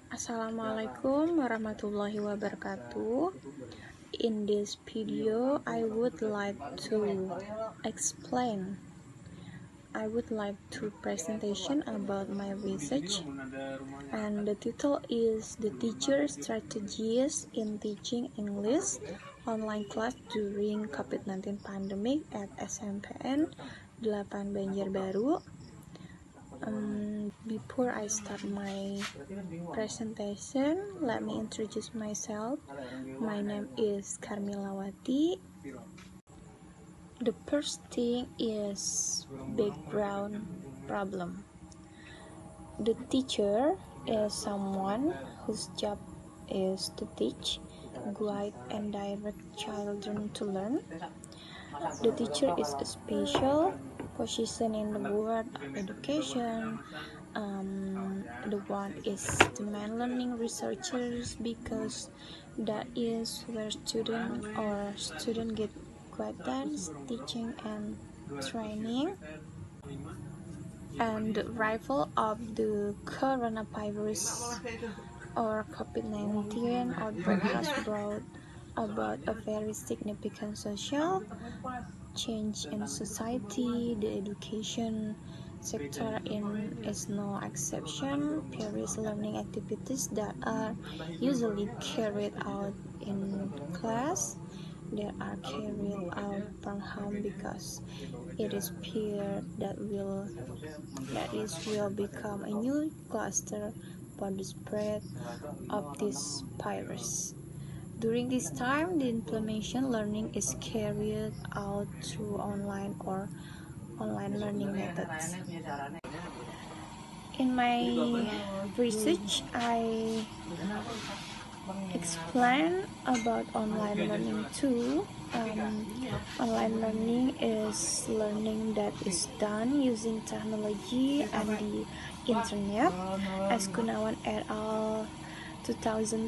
Assalamualaikum warahmatullahi wabarakatuh. In this video, I would like to presentation about my research, and the title is The Teacher Strategies in Teaching English Online Class During COVID-19 Pandemic at SMPN 8 Banjarbaru. Before I start my presentation, let me introduce myself. My name is Karmilawati. The first thing is background problem. The teacher is someone whose job is to teach, guide, and direct children to learn. The teacher is a special position in the world of education. The one is the main learning researchers, because that is where student get guidance, teaching, and training. And the arrival of the coronavirus or COVID-19 outbreak has brought about a very significant social change in society. The education sector is no exception. Various learning activities that are usually carried out in class that are carried out from home, because it is feared that this will become a new cluster for the spread of this virus. During this time, the implementation learning is carried out through online or online learning methods. In my research, I explain about online learning too. Online learning is learning that is done using technology and the internet. As Gunawan et al. 2020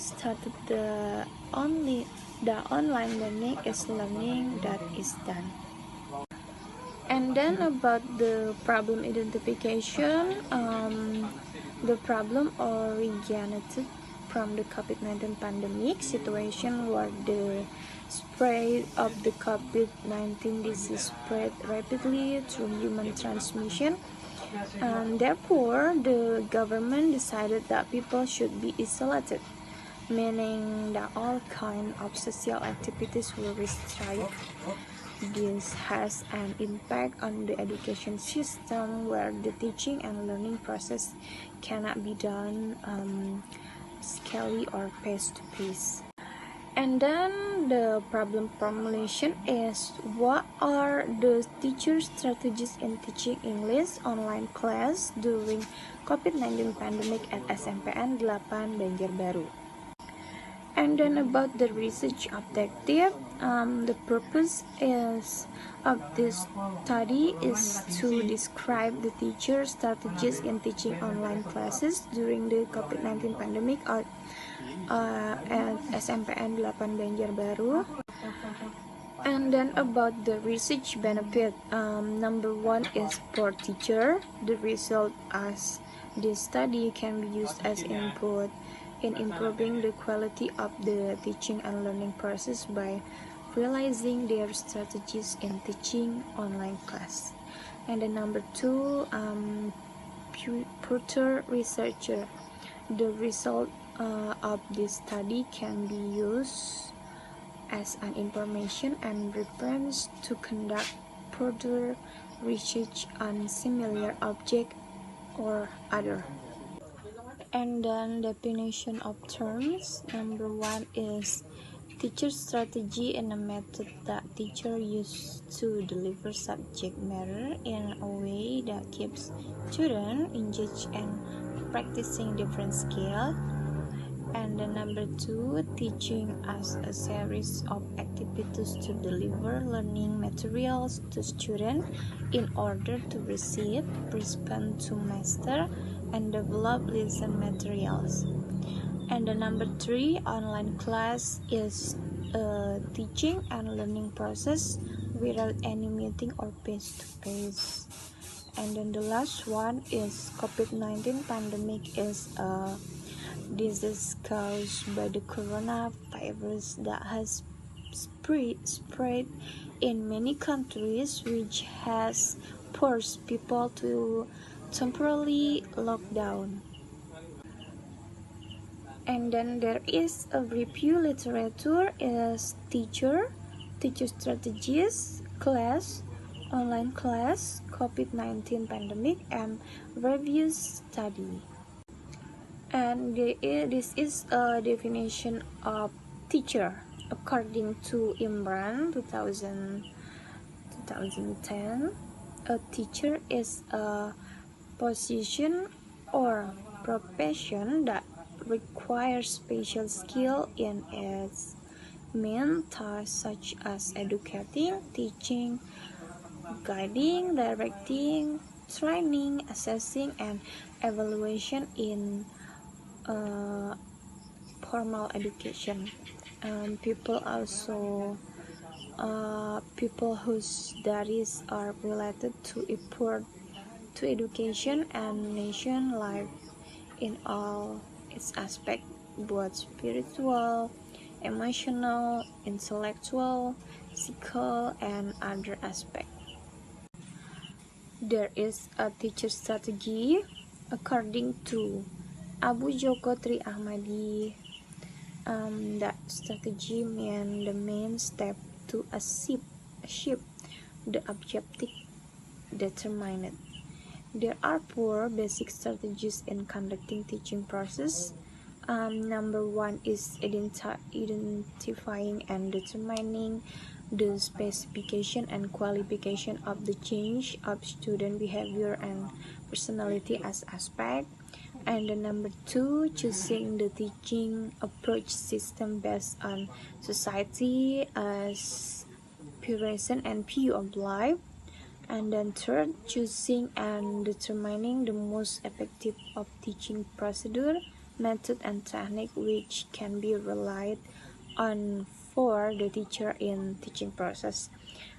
stated the online learning is learning that is done. And then about the problem identification, the problem originated from the COVID-19 pandemic situation, where the spread of the COVID-19 disease spread rapidly through human transmission. And therefore, the government decided that people should be isolated, meaning that all kinds of social activities were restricted. This has an impact on the education system, where the teaching and learning process cannot be done physically or face-to-face. And then the problem formulation is, what are the teacher strategies in teaching English online class during COVID-19 pandemic at SMPN 8 Banjarbaru? And then about the research objective, the purpose of this study is to describe the teacher strategies in teaching online classes during the COVID-19 pandemic at SMPN 8 Banjarbaru. And then about the research benefit, number one is for teacher. The result as this study can be used as input in improving the quality of the teaching and learning process by realizing their strategies in teaching online class. And then number two, further researcher. The result of this study can be used as an information and reference to conduct further research on similar object or other. And then definition of terms. Number one is teacher strategy in a method that teacher use to deliver subject matter in a way that keeps students engaged and practicing different skills. And then number two, teaching as a series of activities to deliver learning materials to students in order to receive, respond to master, and develop lesson materials. And the number three, online class is a teaching and learning process without any meeting or face-to-face. And then the last one is COVID-19 pandemic is a disease caused by the coronavirus that has spread in many countries, which has forced people to temporarily lock down. And then there is a review literature is teacher strategies, class, online class, COVID-19 pandemic, and review study. And this is a definition of teacher according to Imran 2010. A teacher is a position or profession that requires special skill in its main tasks such as educating, teaching, guiding, directing, training, assessing, and evaluation in formal education. People whose studies are related to effort to education and nation life in all its aspects, both spiritual, emotional, intellectual, physical, and other aspects. There is a teacher strategy according to Abu Joko Tri Ahmadi. That strategy means the main step to achieve the objective determined. There are 4 basic strategies in conducting teaching process. Number 1 is identifying and determining the specification and qualification of the change of student behavior and personality as aspect. And the number 2, choosing the teaching approach system based on society as aspiration and view of life. And then third, choosing and determining the most effective of teaching procedure, method, and technique which can be relied on for the teacher in teaching process.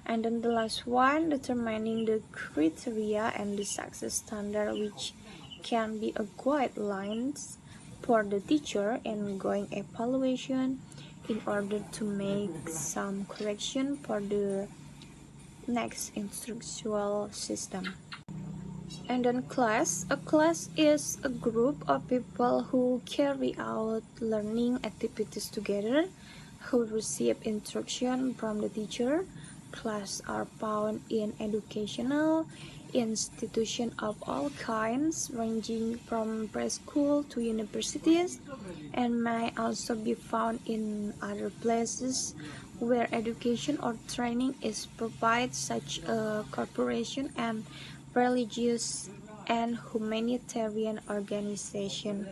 And then the last one, determining the criteria and the success standard which can be a guidelines for the teacher in going evaluation in order to make some correction for the next instructional system. And then a class is a group of people who carry out learning activities together, who receive instruction from the teacher. Classes are found in educational institutions of all kinds, ranging from preschool to universities, and may also be found in other places where education or training is provided, such as corporation and religious and humanitarian organization.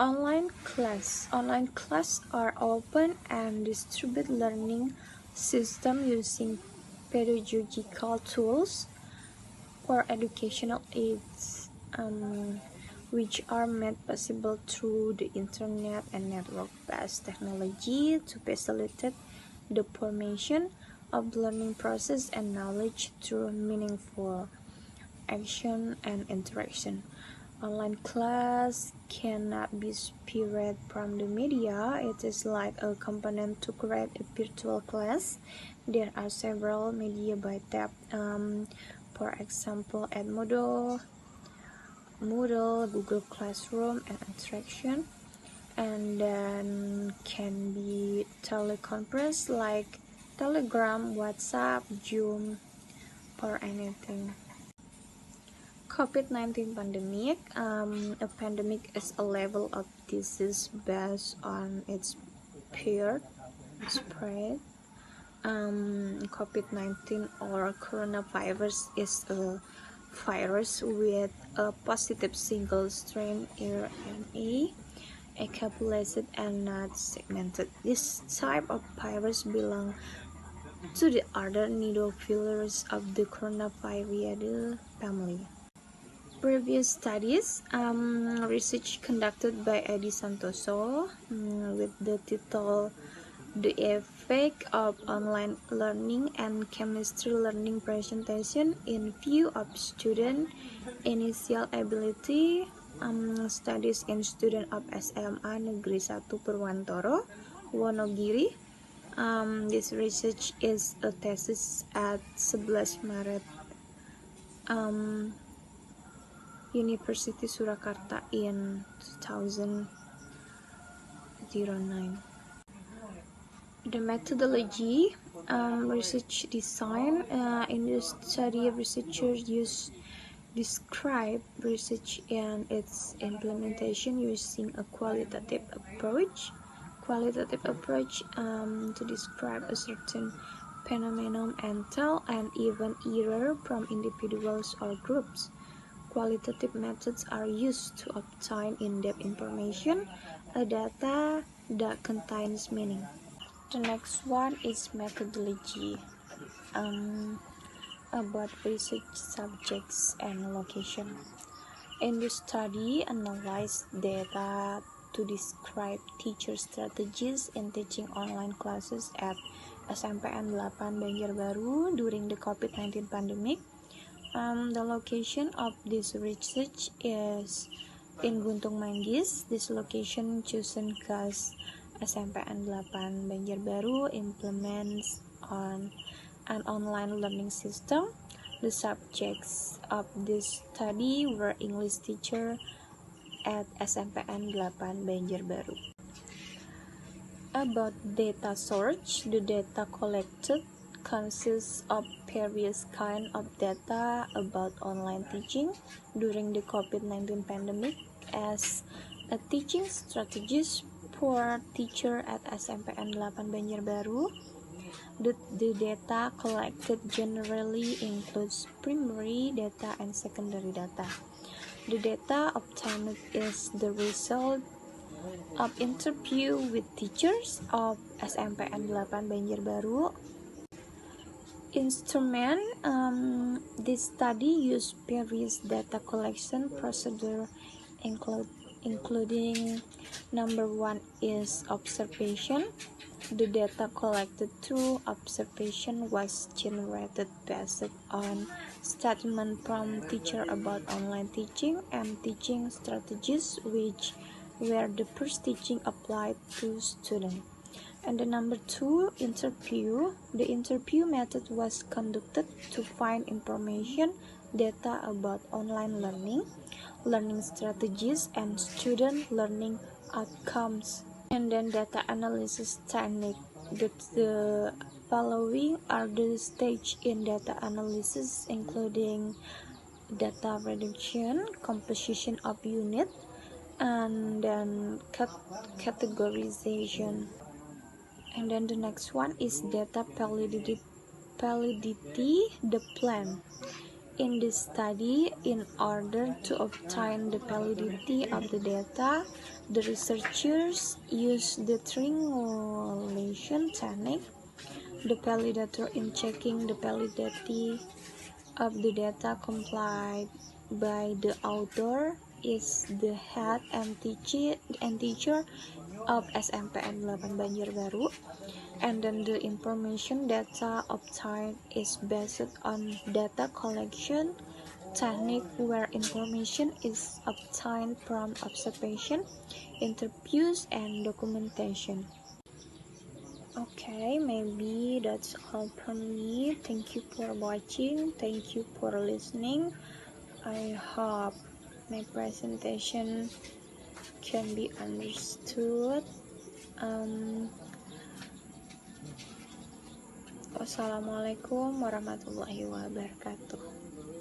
Online class are open and distributed learning system using pedagogical tools or educational aids, which are made possible through the internet and network-based technology to facilitate the formation of learning process and knowledge through meaningful action and interaction. Online class cannot be separated from the media. It is like a component to create a virtual class. There are several media by tab, for example, Edmodo, Moodle, Google Classroom, and Interaction. And then can be teleconference like Telegram, WhatsApp, Zoom, or anything. COVID-19 pandemic. A pandemic is a level of disease based on its spread. COVID-19 or coronavirus is a virus with a positive single strain RNA, encapsulated and not segmented. This type of virus belongs to the other nidovirus of the coronavirus family. Previous studies, research conducted by Edi Santoso with the title The effect of online learning and chemistry learning presentation in view of student initial ability, studies in student of SMA Negeri 1 Purwantoro, Wonogiri. This research is a thesis at 11 Maret University Surakarta in 2009. The methodology, research design. In this study, researchers describe research and its implementation using a qualitative approach. To describe a certain phenomenon and tell an even error from individuals or groups. Qualitative methods are used to obtain in-depth information, a data that contains meaning. The next one is methodology, about research subjects and location. In this study, analyze data to describe teacher strategies in teaching online classes at SMPN 8 Banjarbaru during the COVID-19 pandemic. The location of this research is in Guntung Manggis. This location chosen because SMPN 8 Banjarbaru implements on an online learning system. The subjects of this study were English teacher at SMPN 8 Banjarbaru. About data source, the data collected consists of various kinds of data about online teaching during the COVID-19 pandemic as a teaching strategies for teacher at SMPN 8 Banjarbaru. The data collected generally includes primary data and secondary data. The data obtained is the result of interview with teachers of SMPN 8 Banjarbaru. Instrument, this study used various data collection procedure including number one is observation. The data collected through observation was generated based on statement from teacher about online teaching and teaching strategies which were the first teaching applied to students. And the number two, interview. The interview method was conducted to find information, data about online learning strategies, and student learning outcomes. And then data analysis technique. The following are the stage in data analysis, including data reduction, composition of unit, and then categorization. And then the next one is data validity, the plan. In this study, in order to obtain the validity of the data, the researchers used the triangulation technique. The validator in checking the validity of the data complied by the author is the head and teacher of SMPN 8 Banjarbaru, and then the information data obtained is based on data collection technique where information is obtained from observation, interviews, and documentation. Okay, maybe that's all from me. Thank you for watching. Thank you for listening. I hope my presentation can be understood. Wassalamualaikum warahmatullahi wabarakatuh.